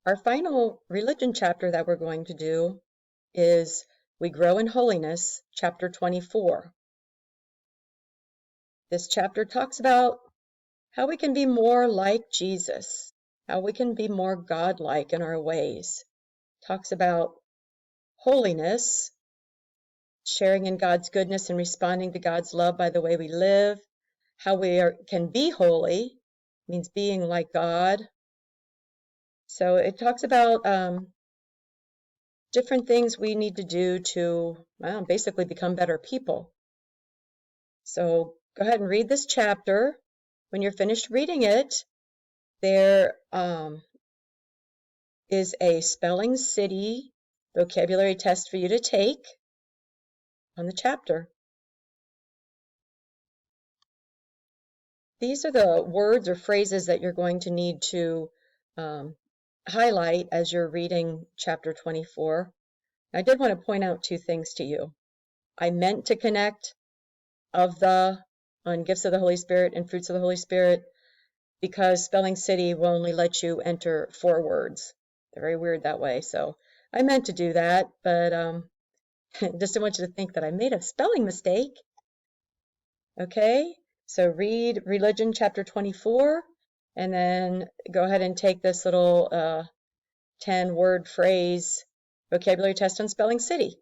Our final religion chapter that we're going to do is We Grow in Holiness, chapter 24. This chapter talks about how we can be more like Jesus, how we can be more God-like in our ways. Talks about holiness, sharing in God's goodness and responding to God's love by the way we live, how we can be holy, means being like God. So it talks about different things we need to do to basically become better people. So go ahead and read this chapter. When you're finished reading it, there is a Spelling City vocabulary test for you to take on the chapter. These are the words or phrases that you're going to need to highlight as you're reading chapter 24. I did want to point out two things to you. I meant to connect on gifts of the Holy Spirit and fruits of the Holy Spirit because Spelling City will only let you enter 4 words. They're very weird that way. So I meant to do that, but just didn't want you to think that I made a spelling mistake. Okay, so read Religion chapter 24, and then go ahead and take this little 10-word phrase vocabulary test on Spelling City.